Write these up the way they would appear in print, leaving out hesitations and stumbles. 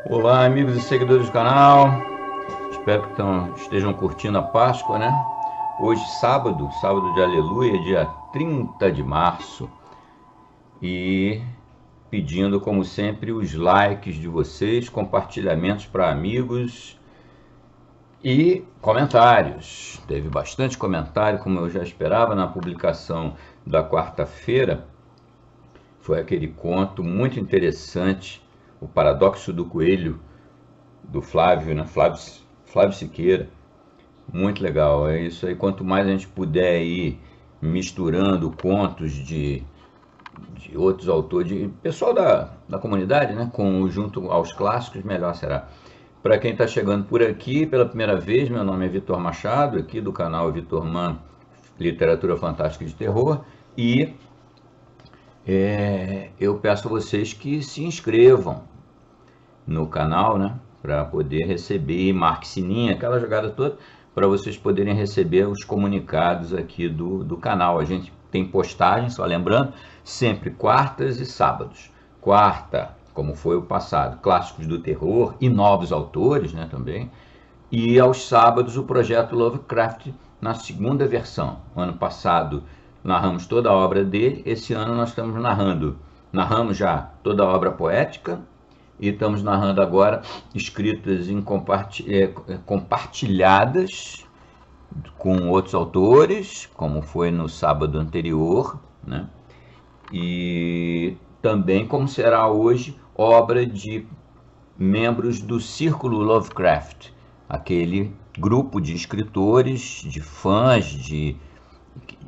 Olá, amigos e seguidores do canal. Espero que estejam curtindo a Páscoa, né? Hoje, sábado de Aleluia, dia 30 de março. E pedindo, como sempre, os likes de vocês, compartilhamentos para amigos e comentários. Teve bastante comentário, como eu já esperava na publicação da quarta-feira. Foi aquele conto muito interessante, O Paradoxo do Coelho, do Flávio, né? Flávio Siqueira. Muito legal, é isso aí. Quanto mais a gente puder ir misturando contos de outros autores, de pessoal da comunidade, né? Junto aos clássicos, melhor será. Para quem está chegando por aqui pela primeira vez, meu nome é Vitor Machado, aqui do canal Vitor Man Literatura Fantástica de Terror, e eu peço a vocês que se inscrevam no canal, né? Para poder receber, marque sininho, aquela jogada toda, para vocês poderem receber os comunicados aqui do canal. A gente tem postagem, só lembrando, sempre quartas e sábados. Quarta, como foi o passado, clássicos do terror e novos autores, né, também. E aos sábados o projeto Lovecraft na segunda versão. Ano passado narramos toda a obra dele, esse ano nós estamos narramos já toda a obra poética, e estamos narrando agora escritas compartilhadas com outros autores, como foi no sábado anterior, né? E também, como será hoje, obra de membros do Círculo Lovecraft, aquele grupo de escritores, de fãs, de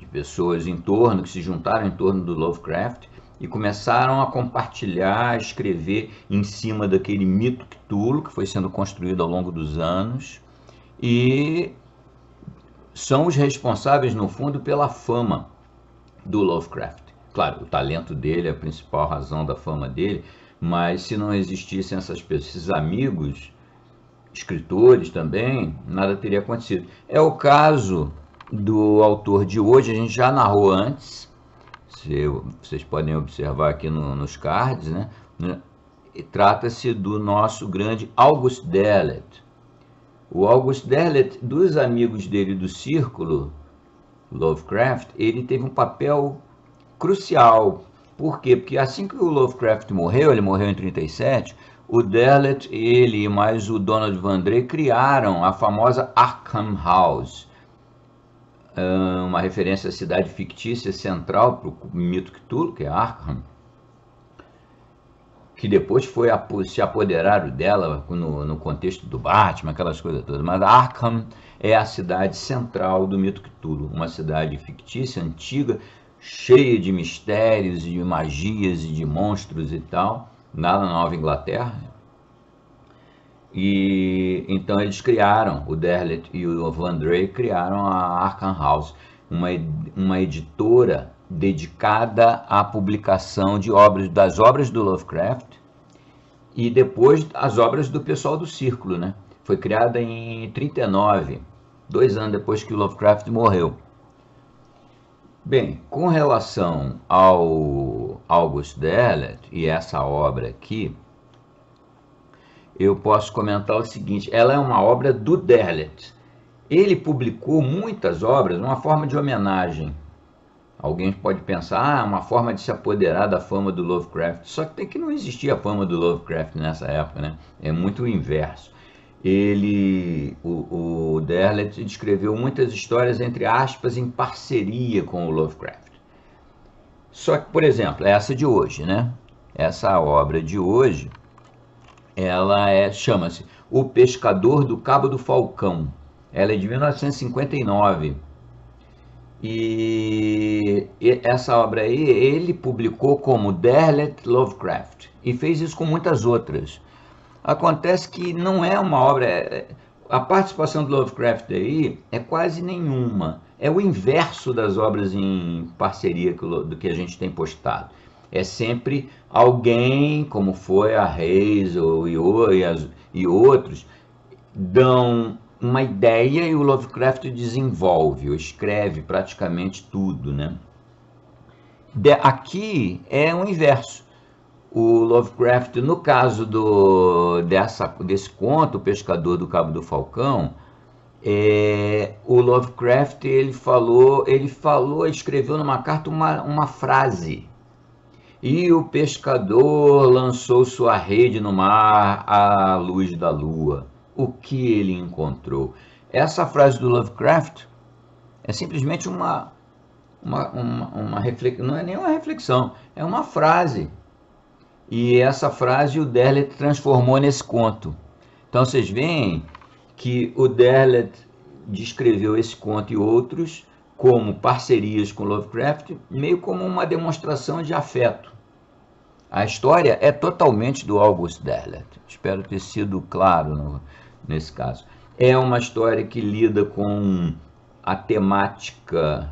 pessoas em torno, que se juntaram em torno do Lovecraft e começaram a compartilhar, a escrever em cima daquele mito Cthulhu que foi sendo construído ao longo dos anos, e são os responsáveis, no fundo, pela fama do Lovecraft. Claro, o talento dele é a principal razão da fama dele, mas se não existissem esses amigos, escritores também, nada teria acontecido. É o caso do autor de hoje, a gente já narrou antes, vocês podem observar aqui nos cards, né? Trata-se do nosso grande August Derleth. O August Derleth, dos amigos dele do Círculo Lovecraft, ele teve um papel crucial. Por quê? Porque assim que o Lovecraft morreu, ele morreu em 37, o Derleth, ele e mais o Donald Van Drey criaram a famosa Arkham House, uma referência à cidade fictícia central para o mito Cthulhu, que é Arkham, que depois se apoderaram dela no contexto do Batman, aquelas coisas todas. Mas Arkham é a cidade central do mito Cthulhu, uma cidade fictícia, antiga, cheia de mistérios, de magias e de monstros e tal, lá na Nova Inglaterra. E então eles criaram, o Derleth e o Van Drey criaram a Arkham House, uma editora dedicada à publicação de das obras do Lovecraft e depois as obras do pessoal do Círculo, né? Foi criada em 39, 2 anos depois que o Lovecraft morreu. Bem, com relação ao August Derleth e essa obra aqui, eu posso comentar o seguinte: ela é uma obra do Derleth. Ele publicou muitas obras, uma forma de homenagem. Alguém pode pensar, uma forma de se apoderar da fama do Lovecraft. Só que não existia a fama do Lovecraft nessa época, né? É muito o inverso. O Derleth escreveu muitas histórias, entre aspas, em parceria com o Lovecraft. Só que, por exemplo, essa de hoje, né? Essa obra de hoje, ela chama-se O Pescador do Cabo do Falcão. Ela é de 1959. E essa obra aí, ele publicou como Derleth Lovecraft. E fez isso com muitas outras. Acontece que não é uma obra... A participação do Lovecraft aí é quase nenhuma. É o inverso das obras em parceria do que a gente tem postado. É sempre alguém, como foi a Reis e outros, dão uma ideia e o Lovecraft desenvolve, ou escreve praticamente tudo, né? Aqui é o inverso. o Lovecraft, no caso desse conto, O Pescador do Cabo do Falcão, o Lovecraft escreveu numa carta uma frase. E o pescador lançou sua rede no mar à luz da lua. O que ele encontrou? Essa frase do Lovecraft é simplesmente uma reflexão, não é nem uma reflexão, é uma frase. E essa frase o Derleth transformou nesse conto. Então vocês veem que o Derleth descreveu esse conto e outros como parcerias com Lovecraft, meio como uma demonstração de afeto. A história é totalmente do August Derleth. Espero ter sido claro nesse caso. É uma história que lida com a temática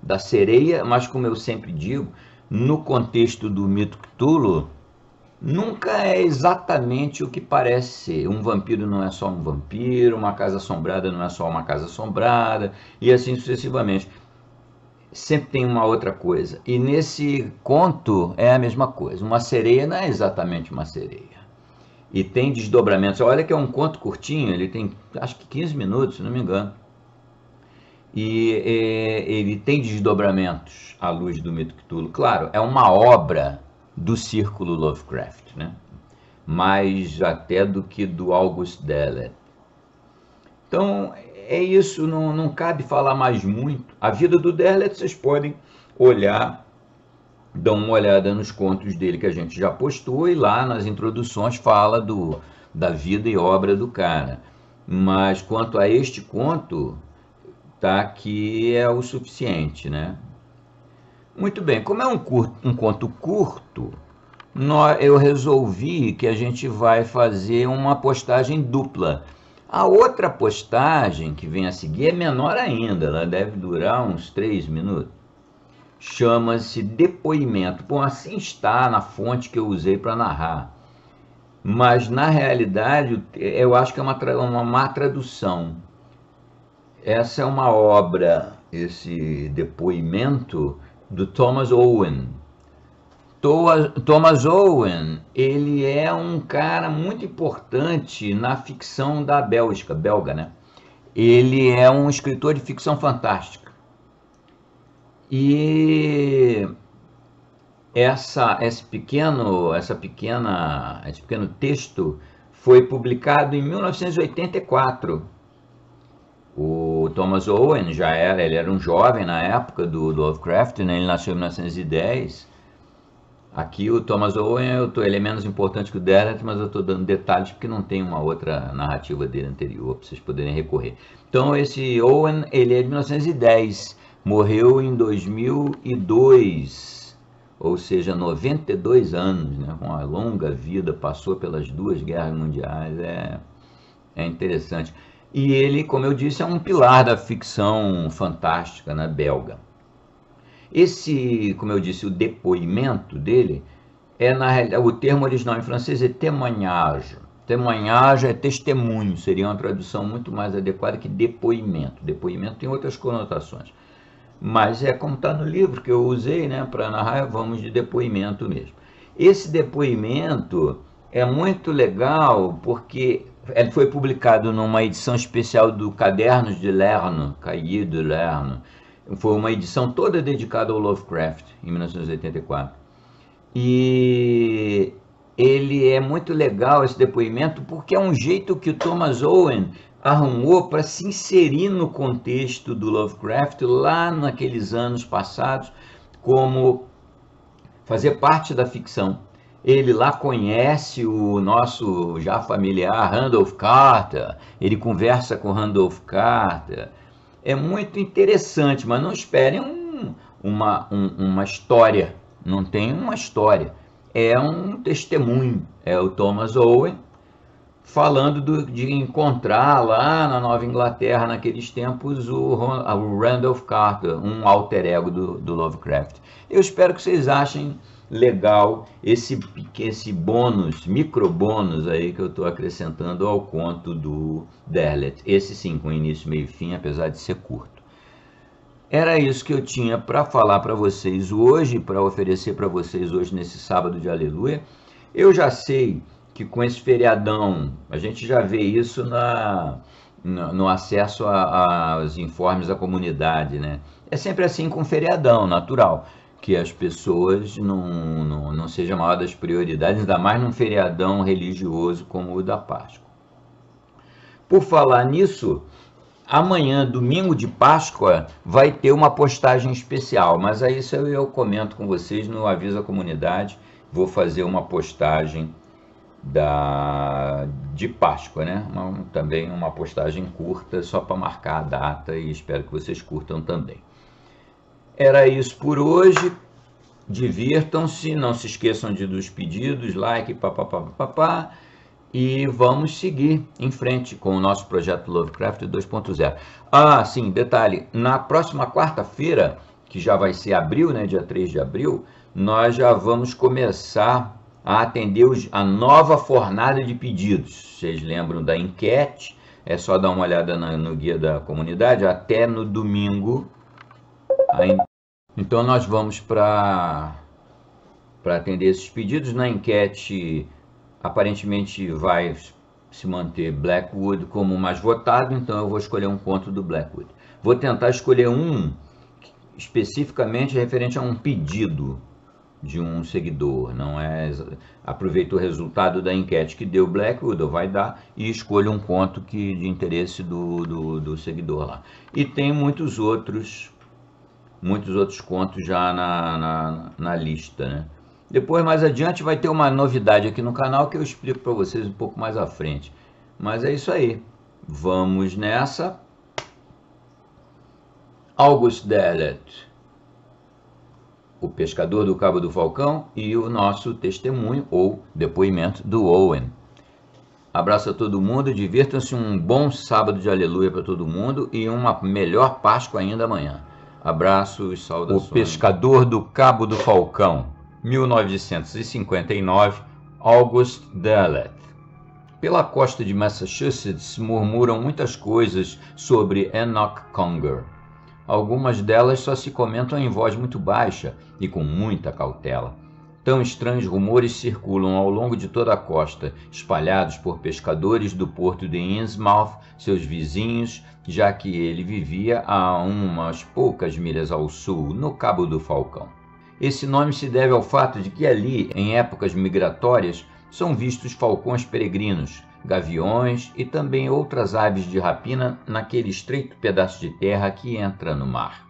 da sereia, mas como eu sempre digo, no contexto do mito Cthulhu, nunca é exatamente o que parece ser. Um vampiro não é só um vampiro, uma casa assombrada não é só uma casa assombrada, e assim sucessivamente. Sempre tem uma outra coisa. E nesse conto é a mesma coisa. Uma sereia não é exatamente uma sereia. E tem desdobramentos. Olha que é um conto curtinho, ele tem acho que 15 minutos, se não me engano. E ele tem desdobramentos à luz do mito Cthulhu. Claro, é uma obra do círculo Lovecraft, né? Mais até do que do August Derleth. Então, é isso, não cabe falar mais muito. A vida do Derleth vocês podem olhar, dar uma olhada nos contos dele que a gente já postou, e lá nas introduções fala da vida e obra do cara. Mas quanto a este conto, tá aqui é o suficiente, né? Muito bem, como é um conto curto, eu resolvi que a gente vai fazer uma postagem dupla. A outra postagem que vem a seguir é menor ainda, ela deve durar uns 3 minutos. Chama-se Depoimento. Bom, assim está na fonte que eu usei para narrar. Mas, na realidade, eu acho que é uma má tradução. Essa é uma obra, esse Depoimento, do Thomas Owen. Thomas Owen, ele é um cara muito importante na ficção da belga, né? Ele é um escritor de ficção fantástica. E esse pequeno texto foi publicado em 1984. O Thomas Owen ele era um jovem na época do Lovecraft, né? Ele nasceu em 1910. Aqui o Thomas Owen, ele é menos importante que o Derleth, mas eu estou dando detalhes porque não tem uma outra narrativa dele anterior para vocês poderem recorrer. Então esse Owen, ele é de 1910, morreu em 2002, ou seja, 92 anos, né? Com uma longa vida, passou pelas 2 guerras mundiais, é interessante. E ele, como eu disse, é um pilar da ficção fantástica, né, belga. Como eu disse, o depoimento dele na realidade, o termo original em francês é témoignage. Témoignage é testemunho, seria uma tradução muito mais adequada que depoimento. Depoimento tem outras conotações. Mas é como está no livro que eu usei, né, para narrar, vamos de depoimento mesmo. Esse depoimento é muito legal porque ele foi publicado numa edição especial do Cadernos de Lerno, Cahiers de Lerno. Foi uma edição toda dedicada ao Lovecraft, em 1984. E ele é muito legal, esse depoimento, porque é um jeito que o Thomas Owen arrumou para se inserir no contexto do Lovecraft lá naqueles anos passados, como fazer parte da ficção. Ele lá conhece o nosso já familiar Randolph Carter, ele conversa com Randolph Carter. É muito interessante, mas não esperem uma história. Não tem uma história. É um testemunho. É o Thomas Owen falando de encontrar lá na Nova Inglaterra, naqueles tempos, o Randolph Carter, um alter ego do Lovecraft. Eu espero que vocês achem legal esse bônus, micro bônus aí que eu estou acrescentando ao conto do Derleth. Esse sim, com início, meio e fim, apesar de ser curto. Era isso que eu tinha para falar para vocês hoje, para oferecer para vocês hoje nesse sábado de Aleluia. Eu já sei que com esse feriadão, a gente já vê isso no acesso aos informes da comunidade, né? É sempre assim com feriadão, natural, que as pessoas não sejam maior das prioridades, ainda mais num feriadão religioso como o da Páscoa. Por falar nisso, amanhã, domingo de Páscoa, vai ter uma postagem especial, mas aí isso eu comento com vocês no Aviso à Comunidade. Vou fazer uma postagem de Páscoa, né? Também uma postagem curta, só para marcar a data, e espero que vocês curtam também. Era isso por hoje. Divirtam-se, não se esqueçam dos pedidos, like, papapá. E vamos seguir em frente com o nosso projeto Lovecraft 2.0. Ah, sim, detalhe, na próxima quarta-feira, que já vai ser abril, né, dia 3 de abril, nós já vamos começar a atender a nova fornada de pedidos. Vocês lembram da enquete? É só dar uma olhada no guia da comunidade, até no domingo. Então nós vamos para atender esses pedidos. Na enquete, aparentemente vai se manter Blackwood como o mais votado, então eu vou escolher um conto do Blackwood. Vou tentar escolher um especificamente referente a um pedido de um seguidor, não é? Aproveito o resultado da enquete que deu Blackwood, ou vai dar, e escolho um conto de interesse do seguidor lá. E tem muitos outros contos já na lista, né? Depois, mais adiante, vai ter uma novidade aqui no canal que eu explico para vocês um pouco mais à frente. Mas é isso aí. Vamos nessa. August Derleth, o pescador do Cabo do Falcão, e o nosso testemunho ou depoimento do Owen. Abraço a todo mundo, divirtam-se, um bom sábado de Aleluia para todo mundo e uma melhor Páscoa ainda amanhã. Abraços, saudações. O pescador do Cabo do Falcão, 1959, August Derleth. Pela costa de Massachusetts murmuram muitas coisas sobre Enoch Conger. Algumas delas só se comentam em voz muito baixa e com muita cautela. Tão estranhos rumores circulam ao longo de toda a costa, espalhados por pescadores do porto de Innsmouth, seus vizinhos, já que ele vivia a umas poucas milhas ao sul, no Cabo do Falcão. Esse nome se deve ao fato de que ali, em épocas migratórias, são vistos falcões peregrinos, gaviões e também outras aves de rapina naquele estreito pedaço de terra que entra no mar.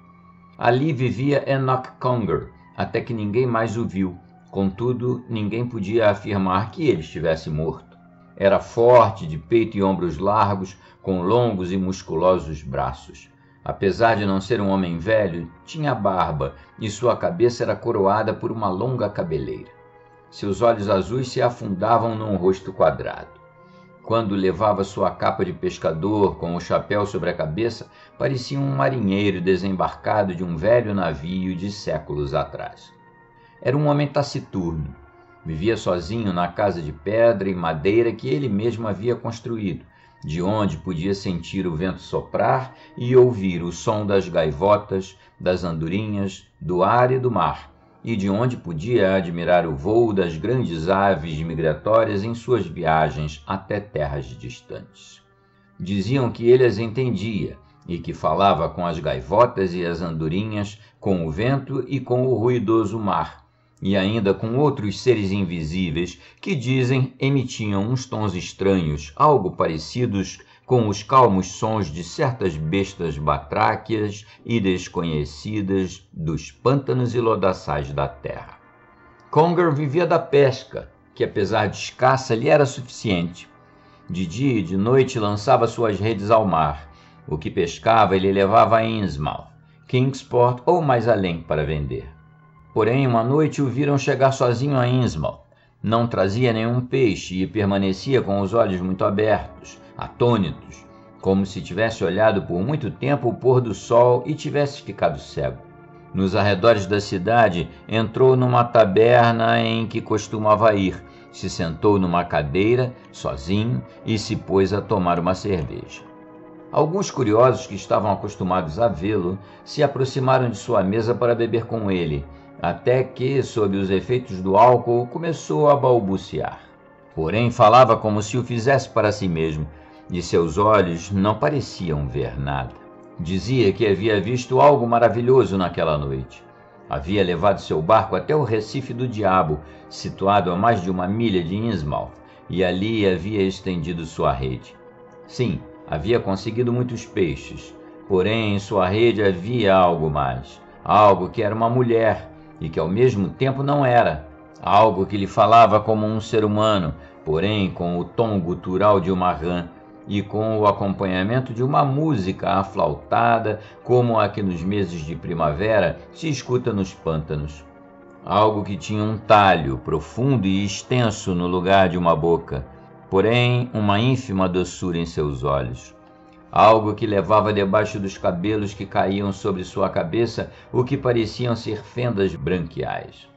Ali vivia Enoch Conger, até que ninguém mais o viu. Contudo, ninguém podia afirmar que ele estivesse morto. Era forte, de peito e ombros largos, com longos e musculosos braços. Apesar de não ser um homem velho, tinha barba e sua cabeça era coroada por uma longa cabeleira. Seus olhos azuis se afundavam num rosto quadrado. Quando levava sua capa de pescador com o chapéu sobre a cabeça, parecia um marinheiro desembarcado de um velho navio de séculos atrás. Era um homem taciturno. Vivia sozinho na casa de pedra e madeira que ele mesmo havia construído, de onde podia sentir o vento soprar e ouvir o som das gaivotas, das andorinhas, do ar e do mar, e de onde podia admirar o voo das grandes aves migratórias em suas viagens até terras distantes. Diziam que ele as entendia e que falava com as gaivotas e as andorinhas, com o vento e com o ruidoso mar, e ainda com outros seres invisíveis que, dizem, emitiam uns tons estranhos, algo parecidos com os calmos sons de certas bestas batráquias e desconhecidas dos pântanos e lodaçais da terra. Conger vivia da pesca, que apesar de escassa lhe era suficiente. De dia e de noite lançava suas redes ao mar. O que pescava ele levava a Innsmouth, Kingsport ou mais além para vender. Porém, uma noite o viram chegar sozinho a Innsmouth. Não trazia nenhum peixe e permanecia com os olhos muito abertos, atônitos, como se tivesse olhado por muito tempo o pôr do sol e tivesse ficado cego. Nos arredores da cidade, entrou numa taberna em que costumava ir, se sentou numa cadeira, sozinho, e se pôs a tomar uma cerveja. Alguns curiosos que estavam acostumados a vê-lo se aproximaram de sua mesa para beber com ele, até que, sob os efeitos do álcool, começou a balbuciar. Porém, falava como se o fizesse para si mesmo, e seus olhos não pareciam ver nada. Dizia que havia visto algo maravilhoso naquela noite. Havia levado seu barco até o Recife do Diabo, situado a mais de 1 milha de Innsmouth, e ali havia estendido sua rede. Sim, havia conseguido muitos peixes, porém em sua rede havia algo mais, algo que era uma mulher e que ao mesmo tempo não era, algo que lhe falava como um ser humano, porém com o tom gutural de uma rã e com o acompanhamento de uma música aflautada como a que nos meses de primavera se escuta nos pântanos. Algo que tinha um talho profundo e extenso no lugar de uma boca, porém uma ínfima doçura em seus olhos. Algo que levava debaixo dos cabelos que caíam sobre sua cabeça o que pareciam ser fendas branquiais.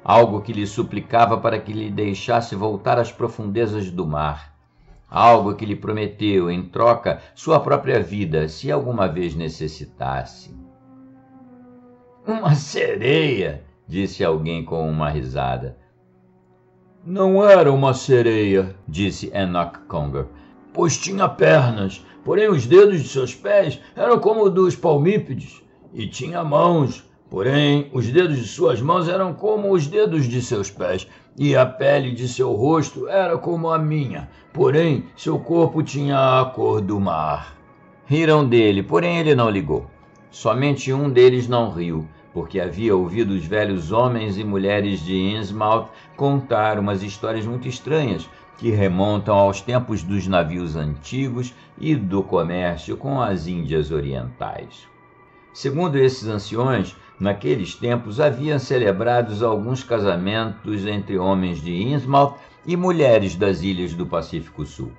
Algo que lhe suplicava para que lhe deixasse voltar às profundezas do mar. Algo que lhe prometeu, em troca, sua própria vida, se alguma vez necessitasse. "Uma sereia!" disse alguém com uma risada. "Não era uma sereia", disse Enoch Conger, "pois tinha pernas, porém os dedos de seus pés eram como os dos palmípedes, e tinha mãos, porém os dedos de suas mãos eram como os dedos de seus pés, e a pele de seu rosto era como a minha, porém seu corpo tinha a cor do mar." Riram dele, porém ele não ligou. Somente um deles não riu, porque havia ouvido os velhos homens e mulheres de Innsmouth contar umas histórias muito estranhas que remontam aos tempos dos navios antigos e do comércio com as Índias Orientais. Segundo esses anciões, naqueles tempos haviam celebrados alguns casamentos entre homens de Innsmouth e mulheres das ilhas do Pacífico Sul.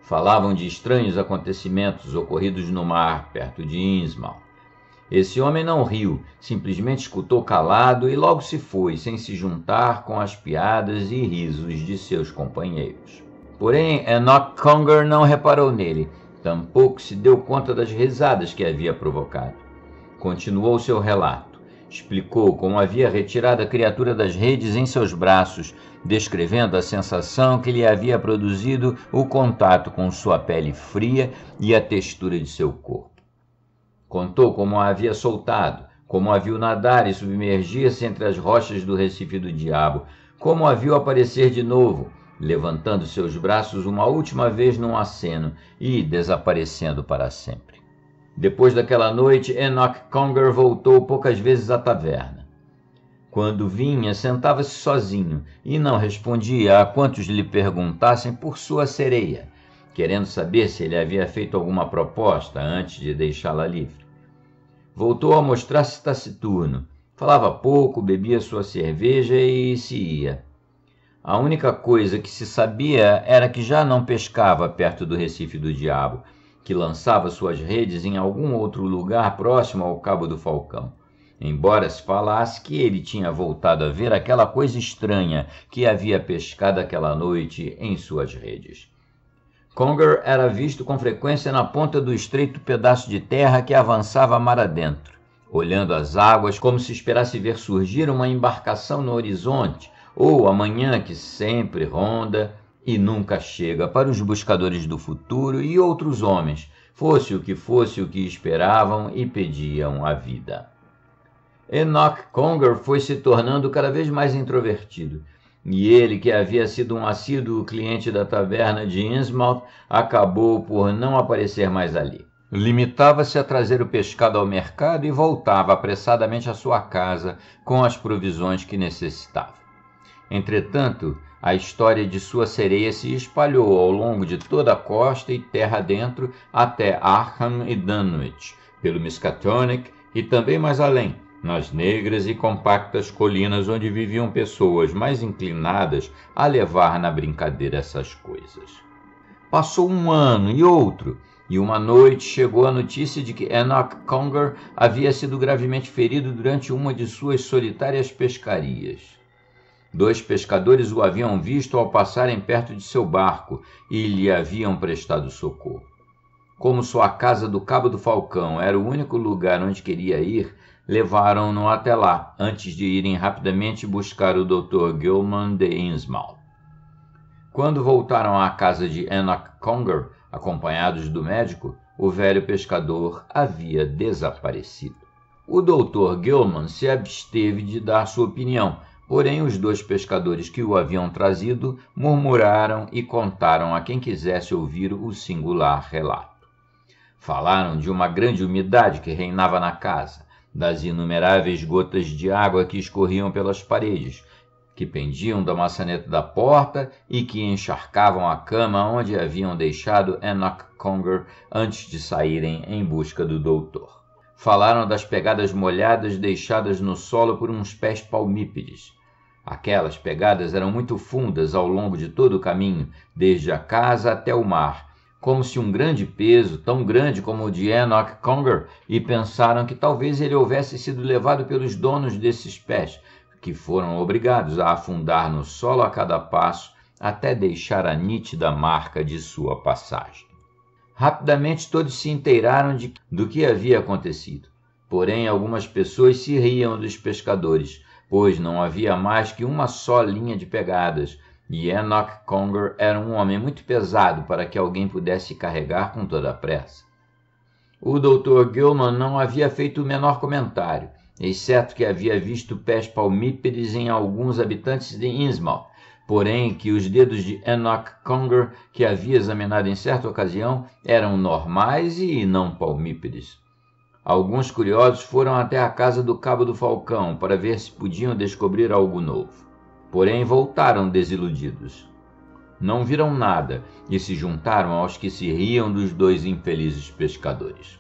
Falavam de estranhos acontecimentos ocorridos no mar perto de Innsmouth. Esse homem não riu, simplesmente escutou calado e logo se foi, sem se juntar com as piadas e risos de seus companheiros. Porém, Enoch Conger não reparou nele, tampouco se deu conta das risadas que havia provocado. Continuou seu relato. Explicou como havia retirado a criatura das redes em seus braços, descrevendo a sensação que lhe havia produzido o contato com sua pele fria e a textura de seu corpo. Contou como a havia soltado, como a viu nadar e submergir-se entre as rochas do Recife do Diabo, como a viu aparecer de novo, levantando seus braços uma última vez num aceno e desaparecendo para sempre. Depois daquela noite, Enoch Conger voltou poucas vezes à taverna. Quando vinha, sentava-se sozinho e não respondia a quantos lhe perguntassem por sua sereia, querendo saber se ele havia feito alguma proposta antes de deixá-la livre. Voltou a mostrar-se taciturno. Falava pouco, bebia sua cerveja e se ia. A única coisa que se sabia era que já não pescava perto do Recife do Diabo, que lançava suas redes em algum outro lugar próximo ao Cabo do Falcão, embora se falasse que ele tinha voltado a ver aquela coisa estranha que havia pescado aquela noite em suas redes. Conger era visto com frequência na ponta do estreito pedaço de terra que avançava mar adentro, olhando as águas como se esperasse ver surgir uma embarcação no horizonte, ou a manhã que sempre ronda e nunca chega para os buscadores do futuro e outros homens, fosse o que esperavam e pediam a vida. Enoch Conger foi se tornando cada vez mais introvertido, e ele, que havia sido um assíduo cliente da taverna de Innsmouth, acabou por não aparecer mais ali. Limitava-se a trazer o pescado ao mercado e voltava apressadamente à sua casa com as provisões que necessitava. Entretanto, a história de sua sereia se espalhou ao longo de toda a costa e terra adentro até Arkham e Dunwich, pelo Miskatonic e também mais além, nas negras e compactas colinas onde viviam pessoas mais inclinadas a levar na brincadeira essas coisas. Passou um ano e outro, e uma noite chegou a notícia de que Enoch Conger havia sido gravemente ferido durante uma de suas solitárias pescarias. 2 pescadores o haviam visto ao passarem perto de seu barco e lhe haviam prestado socorro. como sua casa do Cabo do Falcão era o único lugar onde queria ir, levaram-no até lá, antes de irem rapidamente buscar o Dr. Gilman de Innsmouth. Quando voltaram à casa de Enoch Conger, acompanhados do médico, o velho pescador havia desaparecido. O Dr. Gilman se absteve de dar sua opinião, porém os dois pescadores que o haviam trazido murmuraram e contaram a quem quisesse ouvir o singular relato. Falaram de uma grande umidade que reinava na casa, das inumeráveis gotas de água que escorriam pelas paredes, que pendiam da maçaneta da porta e que encharcavam a cama onde haviam deixado Enoch Conger antes de saírem em busca do doutor. Falaram das pegadas molhadas deixadas no solo por uns pés palmípedes. Aquelas pegadas eram muito fundas ao longo de todo o caminho, desde a casa até o mar, como se um grande peso, tão grande como o de Enoch Conger, e pensaram que talvez ele houvesse sido levado pelos donos desses pés, que foram obrigados a afundar no solo a cada passo até deixar a nítida marca de sua passagem. Rapidamente todos se inteiraram do que havia acontecido, porém algumas pessoas se riam dos pescadores, pois não havia mais que uma só linha de pegadas, e Enoch Conger era um homem muito pesado para que alguém pudesse carregar com toda a pressa. O Dr. Gilman não havia feito o menor comentário, exceto que havia visto pés palmípedes em alguns habitantes de Innsmouth, porém que os dedos de Enoch Conger, que havia examinado em certa ocasião, eram normais e não palmípedes. Alguns curiosos foram até a casa do Cabo do Falcão para ver se podiam descobrir algo novo, porém voltaram desiludidos. Não viram nada e se juntaram aos que se riam dos dois infelizes pescadores.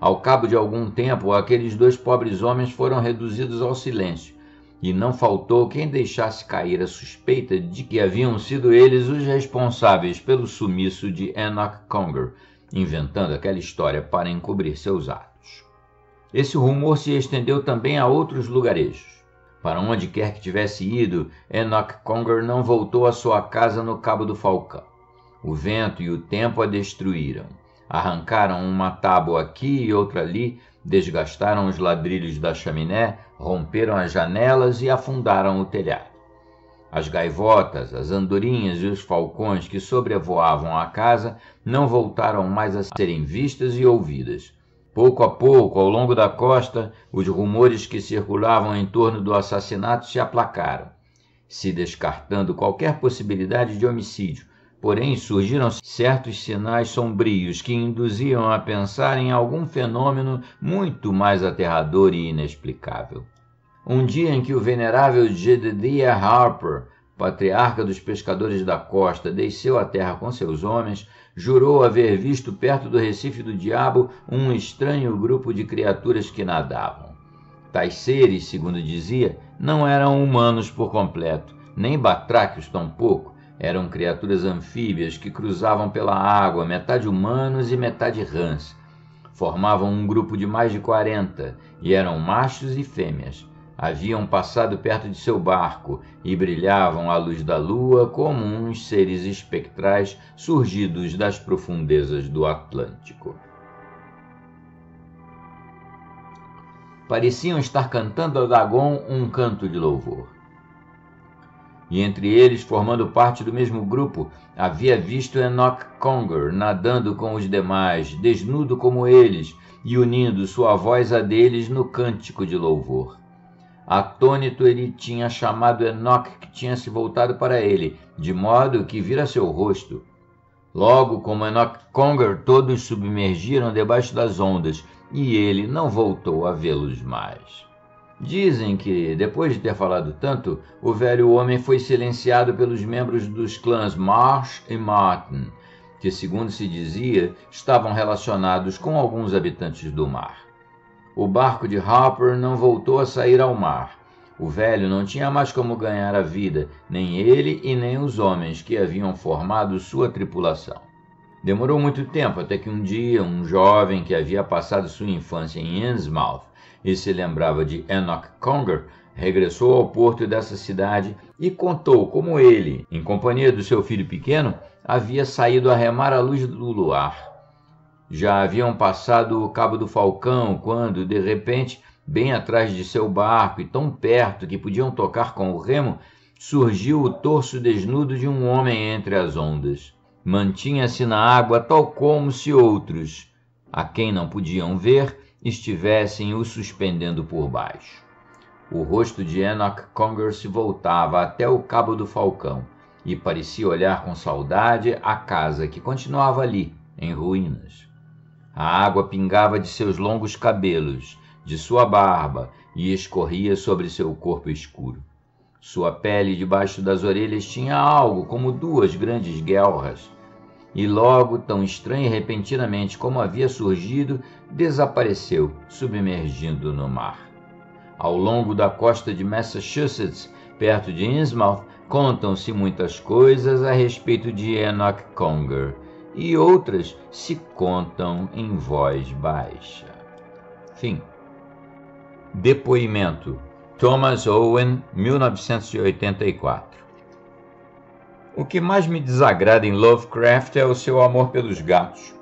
Ao cabo de algum tempo, aqueles dois pobres homens foram reduzidos ao silêncio, e não faltou quem deixasse cair a suspeita de que haviam sido eles os responsáveis pelo sumiço de Enoch Conger, inventando aquela história para encobrir seus atos. Esse rumor se estendeu também a outros lugarejos. Para onde quer que tivesse ido, Enoch Conger não voltou à sua casa no Cabo do Falcão. O vento e o tempo a destruíram. Arrancaram uma tábua aqui e outra ali, desgastaram os ladrilhos da chaminé, romperam as janelas e afundaram o telhado. As gaivotas, as andorinhas e os falcões que sobrevoavam a casa não voltaram mais a serem vistas e ouvidas. Pouco a pouco, ao longo da costa, os rumores que circulavam em torno do assassinato se aplacaram, se descartando qualquer possibilidade de homicídio. Porém, surgiram certos sinais sombrios que induziam a pensar em algum fenômeno muito mais aterrador e inexplicável. Um dia em que o venerável Jedediah Harper, patriarca dos pescadores da costa, desceu à terra com seus homens, jurou haver visto perto do Recife do Diabo um estranho grupo de criaturas que nadavam. Tais seres, segundo dizia, não eram humanos por completo, nem batráquios tampouco. Eram criaturas anfíbias que cruzavam pela água, metade humanos e metade rãs. Formavam um grupo de mais de 40 e eram machos e fêmeas. Haviam passado perto de seu barco e brilhavam à luz da lua como uns seres espectrais surgidos das profundezas do Atlântico. Pareciam estar cantando a Dagon um canto de louvor. E entre eles, formando parte do mesmo grupo, havia visto Enoch Conger nadando com os demais, desnudo como eles, e unindo sua voz à deles no cântico de louvor. Atônito, ele tinha chamado Enoch, que tinha se voltado para ele, de modo que vira seu rosto. Logo, como Enoch Conger, todos submergiram debaixo das ondas, e ele não voltou a vê-los mais. Dizem que, depois de ter falado tanto, o velho homem foi silenciado pelos membros dos clãs Marsh e Martin, que, segundo se dizia, estavam relacionados com alguns habitantes do mar. O barco de Harper não voltou a sair ao mar. O velho não tinha mais como ganhar a vida, nem ele e nem os homens que haviam formado sua tripulação. Demorou muito tempo até que um dia um jovem que havia passado sua infância em Innsmouth e se lembrava de Enoch Conger, regressou ao porto dessa cidade e contou como ele, em companhia do seu filho pequeno, havia saído a remar à luz do luar. Já haviam passado o Cabo do Falcão quando, de repente, bem atrás de seu barco e tão perto que podiam tocar com o remo, surgiu o torso desnudo de um homem entre as ondas. Mantinha-se na água tal como se outros, a quem não podiam ver, estivessem o suspendendo por baixo. O rosto de Enoch Conger se voltava até o Cabo do Falcão e parecia olhar com saudade a casa que continuava ali, em ruínas. A água pingava de seus longos cabelos, de sua barba, e escorria sobre seu corpo escuro. Sua pele debaixo das orelhas tinha algo como duas grandes guelras, e logo, tão estranha e repentinamente como havia surgido, desapareceu, submergindo no mar. Ao longo da costa de Massachusetts, perto de Innsmouth, contam-se muitas coisas a respeito de Enoch Conger, e outras se contam em voz baixa. Fim. Depoimento. Thomas Owen, 1984. O que mais me desagrada em Lovecraft é o seu amor pelos gatos.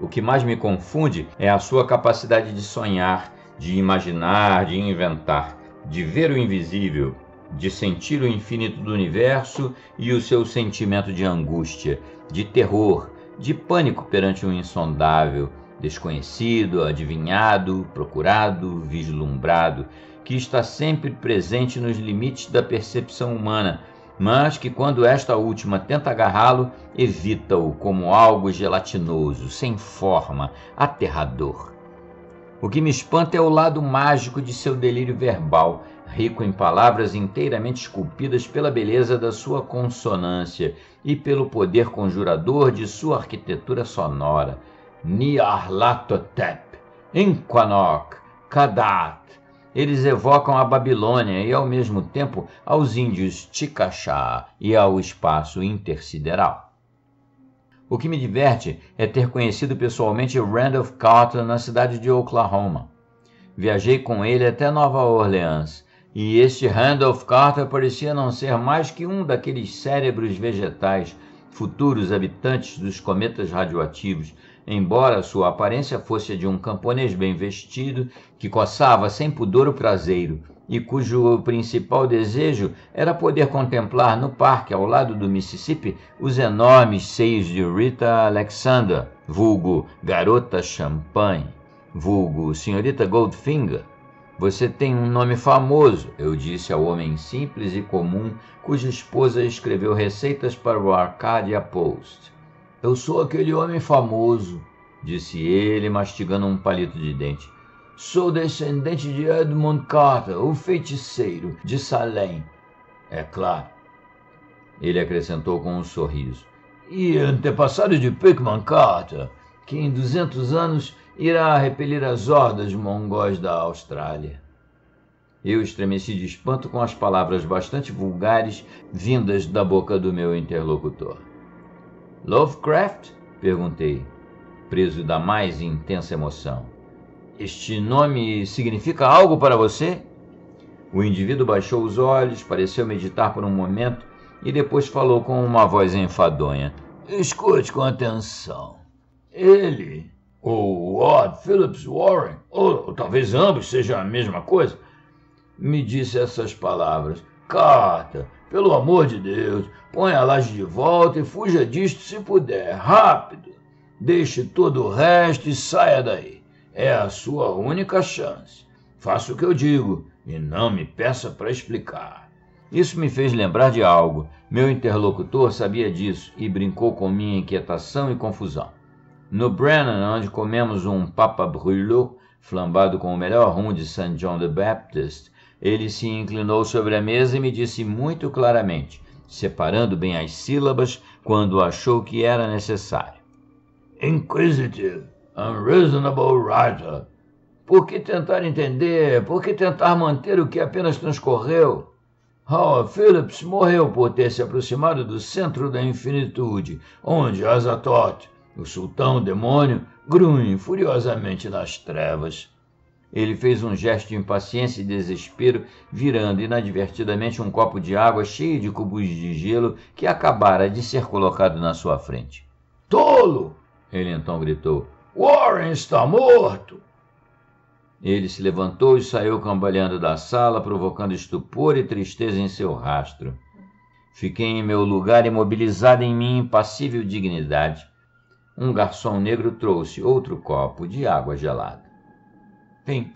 O que mais me confunde é a sua capacidade de sonhar, de imaginar, de inventar, de ver o invisível, de sentir o infinito do universo e o seu sentimento de angústia, de terror, de pânico perante o insondável, desconhecido, adivinhado, procurado, vislumbrado, que está sempre presente nos limites da percepção humana, mas que, quando esta última tenta agarrá-lo, evita-o como algo gelatinoso, sem forma, aterrador. O que me espanta é o lado mágico de seu delírio verbal, rico em palavras inteiramente esculpidas pela beleza da sua consonância e pelo poder conjurador de sua arquitetura sonora. Nyarlathotep, Inquanok, Kadat. Eles evocam a Babilônia e, ao mesmo tempo, aos índios Chickasaw e ao espaço intersideral. O que me diverte é ter conhecido pessoalmente Randolph Carter na cidade de Oklahoma. Viajei com ele até Nova Orleans, e este Randolph Carter parecia não ser mais que um daqueles cérebros vegetais, futuros habitantes dos cometas radioativos, embora sua aparência fosse a de um camponês bem vestido, que coçava sem pudor o prazeiro, e cujo principal desejo era poder contemplar no parque, ao lado do Mississippi, os enormes seios de Rita Alexander, vulgo Garota Champagne, vulgo Senhorita Goldfinger. Você tem um nome famoso, eu disse ao homem simples e comum, cuja esposa escreveu receitas para o Arcadia Post. Eu sou aquele homem famoso, disse ele, mastigando um palito de dente. Sou descendente de Edmund Carter, o feiticeiro de Salem. É claro. Ele acrescentou com um sorriso. E antepassado de Pickman Carter, que em 200 anos irá repelir as hordas mongóis da Austrália. Eu estremeci de espanto com as palavras bastante vulgares vindas da boca do meu interlocutor. Lovecraft? Perguntei, preso da mais intensa emoção. Este nome significa algo para você? O indivíduo baixou os olhos, pareceu meditar por um momento e depois falou com uma voz enfadonha. Escute com atenção. Ele, ou Ward Phillips Warren, ou talvez ambos sejam a mesma coisa, me disse essas palavras. Carter, pelo amor de Deus, ponha a laje de volta e fuja disto se puder, rápido. Deixe todo o resto e saia daí. É a sua única chance. Faça o que eu digo e não me peça para explicar. Isso me fez lembrar de algo. Meu interlocutor sabia disso e brincou com minha inquietação e confusão. No Brennan, onde comemos um papa brûlot, flambado com o melhor rum de St. John the Baptist, ele se inclinou sobre a mesa e me disse muito claramente, separando bem as sílabas quando achou que era necessário. Inquisitive, unreasonable writer. Por que tentar entender? Por que tentar manter o que apenas transcorreu? Howard Phillips morreu por ter se aproximado do centro da infinitude, onde Azathoth, o sultão demônio, grunhe furiosamente nas trevas. Ele fez um gesto de impaciência e desespero, virando inadvertidamente um copo de água cheio de cubos de gelo que acabara de ser colocado na sua frente. Tolo! Ele então gritou: Warren está morto! Ele se levantou e saiu cambaleando da sala, provocando estupor e tristeza em seu rastro. Fiquei em meu lugar imobilizado em minha impassível dignidade. Um garçom negro trouxe outro copo de água gelada. Fim.